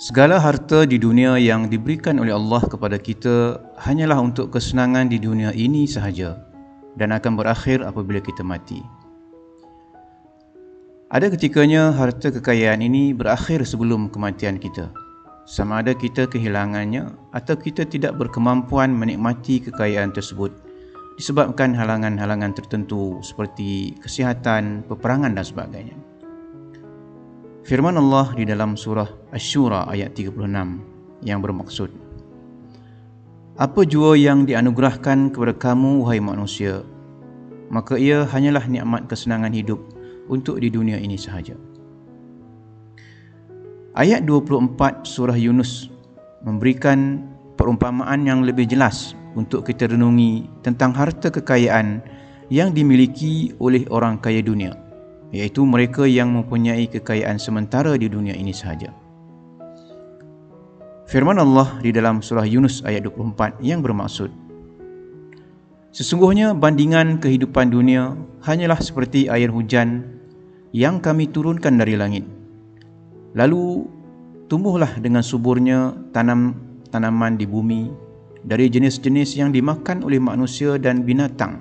Segala harta di dunia yang diberikan oleh Allah kepada kita hanyalah untuk kesenangan di dunia ini sahaja dan akan berakhir apabila kita mati. Ada ketikanya harta kekayaan ini berakhir sebelum kematian kita. Sama ada kita kehilangannya atau kita tidak berkemampuan menikmati kekayaan tersebut disebabkan halangan-halangan tertentu seperti kesihatan, peperangan dan sebagainya. Firman Allah di dalam surah Asy-Syura ayat 36 yang bermaksud, apa jua yang dianugerahkan kepada kamu wahai manusia, maka ia hanyalah nikmat kesenangan hidup untuk di dunia ini sahaja. Ayat 24 surah Yunus memberikan perumpamaan yang lebih jelas untuk kita renungi tentang harta kekayaan yang dimiliki oleh orang kaya dunia, iaitu mereka yang mempunyai kekayaan sementara di dunia ini sahaja. Firman Allah di dalam surah Yunus ayat 24 yang bermaksud, sesungguhnya bandingan kehidupan dunia hanyalah seperti air hujan yang kami turunkan dari langit. Lalu tumbuhlah dengan suburnya tanaman di bumi dari jenis-jenis yang dimakan oleh manusia dan binatang,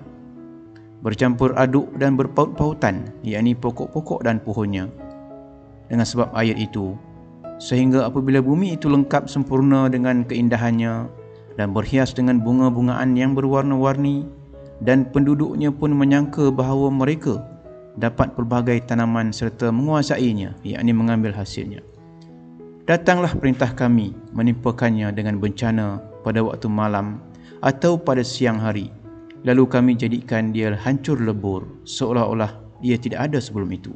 bercampur aduk dan berpaut-pautan, yakni pokok-pokok dan pohonnya, dengan sebab air itu, sehingga apabila bumi itu lengkap sempurna dengan keindahannya dan berhias dengan bunga-bungaan yang berwarna-warni, dan penduduknya pun menyangka bahawa mereka dapat pelbagai tanaman serta menguasainya, yakni mengambil hasilnya, datanglah perintah kami menimpakannya dengan bencana pada waktu malam atau pada siang hari, lalu kami jadikan dia hancur lebur seolah-olah ia tidak ada sebelum itu.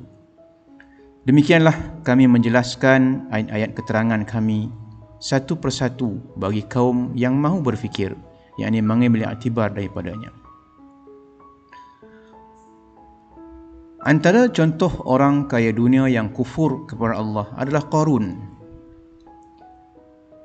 Demikianlah kami menjelaskan ayat-ayat keterangan kami satu persatu bagi kaum yang mahu berfikir, yakni mengambil iktibar daripadanya. Antara contoh orang kaya dunia yang kufur kepada Allah adalah Qarun.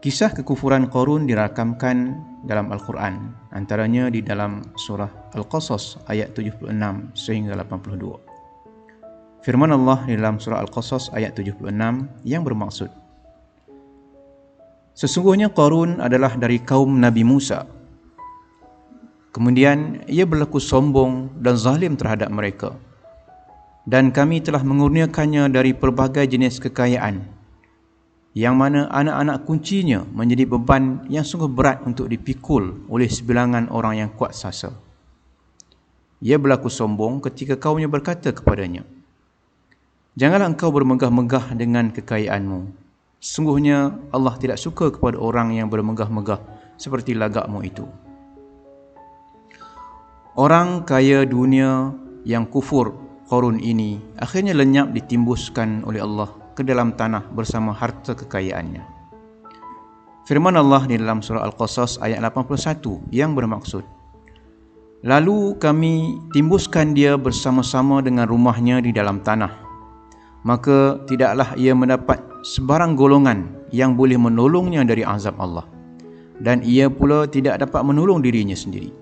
Kisah kekufuran Qarun dirakamkan dalam Al-Quran, antaranya di dalam surah Al-Qasas ayat 76 sehingga 82. Firman Allah di dalam surah Al-Qasas ayat 76 yang bermaksud, sesungguhnya Qarun adalah dari kaum Nabi Musa. Kemudian ia berlaku sombong dan zalim terhadap mereka, dan kami telah mengurniakannya dari pelbagai jenis kekayaan, yang mana anak-anak kuncinya menjadi beban yang sungguh berat untuk dipikul oleh sebilangan orang yang kuat sasa. Ia berlaku sombong ketika kaumnya berkata kepadanya, janganlah engkau bermegah-megah dengan kekayaanmu. Sesungguhnya Allah tidak suka kepada orang yang bermegah-megah seperti lagakmu itu. Orang kaya dunia yang kufur Qarun ini akhirnya lenyap ditimbuskan oleh Allah ke dalam tanah bersama harta kekayaannya. Firman Allah di dalam surah Al-Qasas ayat 81 yang bermaksud, lalu kami timbuskan dia bersama-sama dengan rumahnya di dalam tanah, maka tidaklah ia mendapat sebarang golongan yang boleh menolongnya dari azab Allah, dan ia pula tidak dapat menolong dirinya sendiri.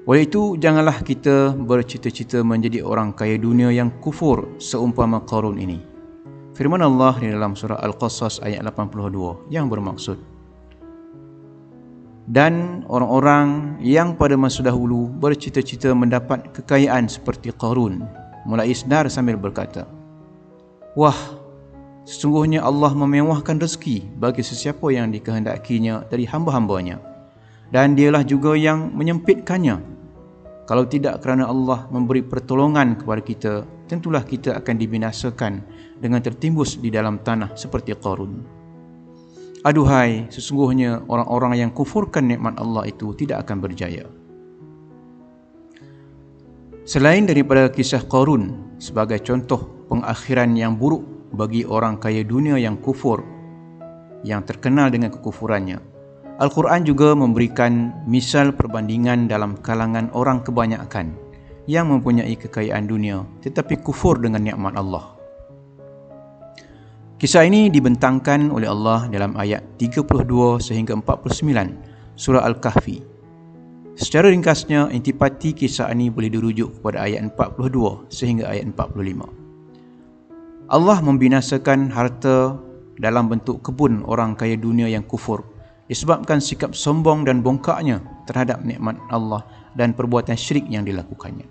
Oleh itu, janganlah kita bercita-cita menjadi orang kaya dunia yang kufur seumpama Qarun ini. Firman Allah di dalam surah Al-Qasas ayat 82 yang bermaksud, dan orang-orang yang pada masa dahulu bercita-cita mendapat kekayaan seperti Qarun mulai sedar sambil berkata, wah, sesungguhnya Allah memewahkan rezeki bagi sesiapa yang dikehendakinya dari hamba-hambanya, dan dialah juga yang menyempitkannya. Kalau tidak kerana Allah memberi pertolongan kepada kita, tentulah kita akan dibinasakan dengan tertimbus di dalam tanah seperti Qarun. Aduhai, sesungguhnya orang-orang yang kufurkan nikmat Allah itu tidak akan berjaya. Selain daripada kisah Qarun sebagai contoh pengakhiran yang buruk bagi orang kaya dunia yang kufur, yang terkenal dengan kekufurannya, Al-Quran juga memberikan misal perbandingan dalam kalangan orang kebanyakan yang mempunyai kekayaan dunia tetapi kufur dengan nikmat Allah. Kisah ini dibentangkan oleh Allah dalam ayat 32 sehingga 49 surah Al-Kahfi. Secara ringkasnya, intipati kisah ini boleh dirujuk kepada ayat 42 sehingga ayat 45. Allah membinasakan harta dalam bentuk kebun orang kaya dunia yang kufur disebabkan sikap sombong dan bongkaknya terhadap nikmat Allah dan perbuatan syirik yang dilakukannya.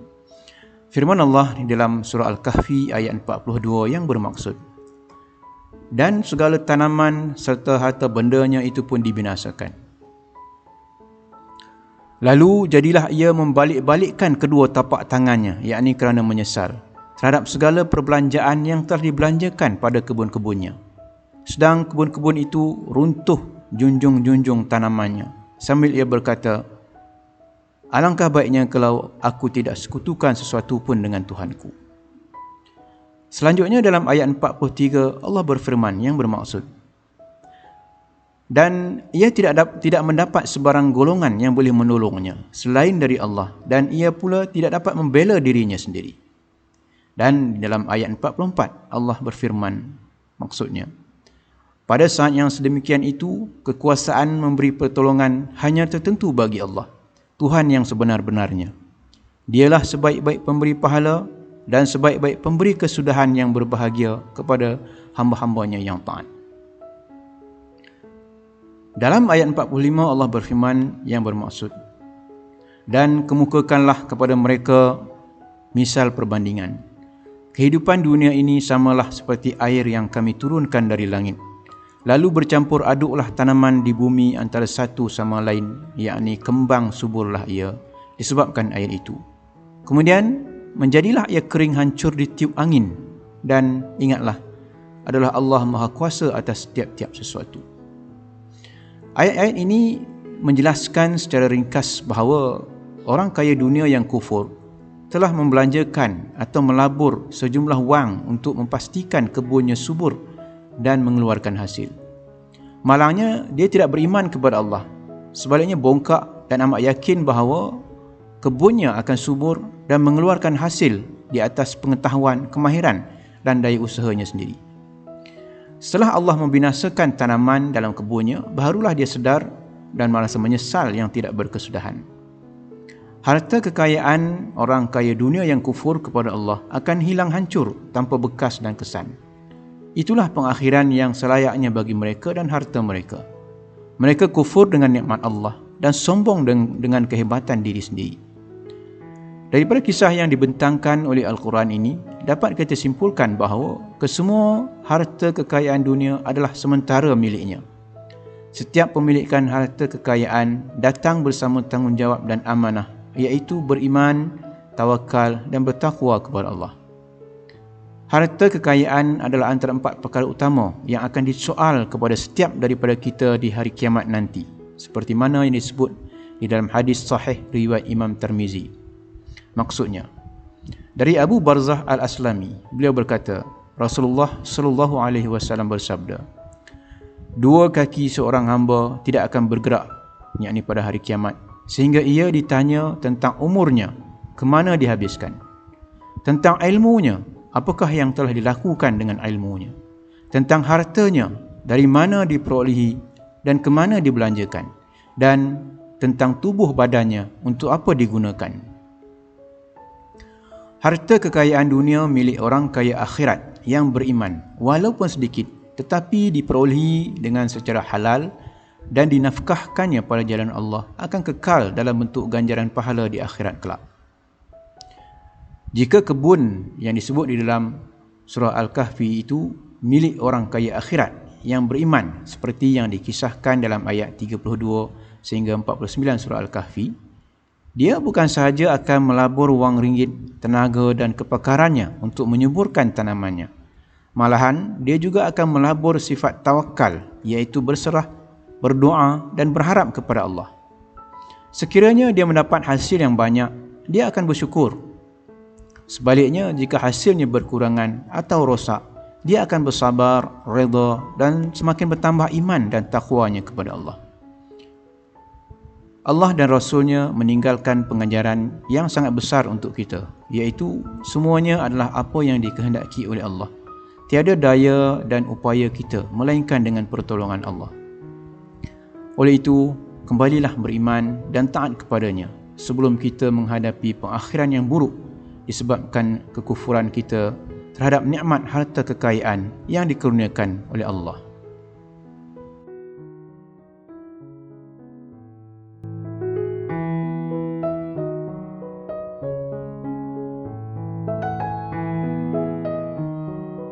Firman Allah di dalam surah Al-Kahfi ayat 42 yang bermaksud, dan segala tanaman serta harta bendanya itu pun dibinasakan. Lalu jadilah ia membalik-balikkan kedua tapak tangannya, yakni kerana menyesal terhadap segala perbelanjaan yang telah dibelanjakan pada kebun-kebunnya. Sedang kebun-kebun itu runtuh junjung-junjung tanamannya, sambil ia berkata, alangkah baiknya kalau aku tidak sekutukan sesuatu pun dengan Tuhanku. Selanjutnya dalam ayat 43 Allah berfirman yang bermaksud, dan ia tidak mendapat sebarang golongan yang boleh menolongnya selain dari Allah, dan ia pula tidak dapat membela dirinya sendiri. Dan dalam ayat 44 Allah berfirman, maksudnya, pada saat yang sedemikian itu kekuasaan memberi pertolongan hanya tertentu bagi Allah, Tuhan yang sebenar-benarnya. Dialah sebaik-baik pemberi pahala dan sebaik-baik pemberi kesudahan yang berbahagia kepada hamba-hambanya yang taat. Dalam ayat 45 Allah berfirman yang bermaksud, dan kemukakanlah kepada mereka misal perbandingan. Kehidupan dunia ini samalah seperti air yang kami turunkan dari langit. Lalu bercampur aduklah tanaman di bumi antara satu sama lain, yakni kembang suburlah ia disebabkan air itu. Kemudian menjadilah ia kering hancur ditiup angin, dan ingatlah adalah Allah Maha Kuasa atas tiap-tiap sesuatu. Ayat-ayat ini menjelaskan secara ringkas bahawa orang kaya dunia yang kufur telah membelanjakan atau melabur sejumlah wang untuk memastikan kebunnya subur dan mengeluarkan hasil. Malangnya dia tidak beriman kepada Allah. Sebaliknya bongkak dan amat yakin bahawa kebunnya akan subur dan mengeluarkan hasil di atas pengetahuan, kemahiran dan daya usahanya sendiri. Setelah Allah membinasakan tanaman dalam kebunnya, barulah dia sedar dan merasa menyesal yang tidak berkesudahan. Harta kekayaan orang kaya dunia yang kufur kepada Allah akan hilang hancur tanpa bekas dan kesan. Itulah pengakhiran yang selayaknya bagi mereka dan harta mereka. Mereka kufur dengan nikmat Allah dan sombong dengan kehebatan diri sendiri. Daripada kisah yang dibentangkan oleh Al-Quran ini, dapat kita simpulkan bahawa kesemua harta kekayaan dunia adalah sementara miliknya. Setiap pemilikan harta kekayaan datang bersama tanggungjawab dan amanah, iaitu beriman, tawakal dan bertakwa kepada Allah. Harta kekayaan adalah antara 4 perkara utama yang akan disoal kepada setiap daripada kita di hari kiamat nanti, seperti mana yang disebut di dalam hadis sahih riwayat Imam Tirmizi. Maksudnya, dari Abu Barzah Al-Aslami, beliau berkata, Rasulullah sallallahu alaihi wasallam bersabda, 2 kaki seorang hamba tidak akan bergerak, yakni pada hari kiamat, sehingga ia ditanya tentang umurnya, ke mana dihabiskan, tentang ilmunya, apakah yang telah dilakukan dengan ilmunya, tentang hartanya, dari mana diperolehi dan ke mana dibelanjakan, dan tentang tubuh badannya untuk apa digunakan. Harta kekayaan dunia milik orang kaya akhirat yang beriman, walaupun sedikit, tetapi diperolehi dengan secara halal dan dinafkahkannya pada jalan Allah, akan kekal dalam bentuk ganjaran pahala di akhirat kelak. Jika kebun yang disebut di dalam surah Al-Kahfi itu milik orang kaya akhirat yang beriman, seperti yang dikisahkan dalam ayat 32 sehingga 49 surah Al-Kahfi, dia bukan sahaja akan melabur wang ringgit, tenaga dan kepakarannya untuk menyuburkan tanamannya. Malahan, dia juga akan melabur sifat tawakal, iaitu berserah, berdoa dan berharap kepada Allah. Sekiranya dia mendapat hasil yang banyak, dia akan bersyukur. Sebaliknya, jika hasilnya berkurangan atau rosak, dia akan bersabar, redha dan semakin bertambah iman dan takwanya kepada Allah. Allah dan Rasulnya meninggalkan pengajaran yang sangat besar untuk kita, iaitu semuanya adalah apa yang dikehendaki oleh Allah. Tiada daya dan upaya kita, melainkan dengan pertolongan Allah. Oleh itu, kembalilah beriman dan taat kepadanya sebelum kita menghadapi pengakhiran yang buruk disebabkan kekufuran kita terhadap nikmat harta kekayaan yang dikurniakan oleh Allah.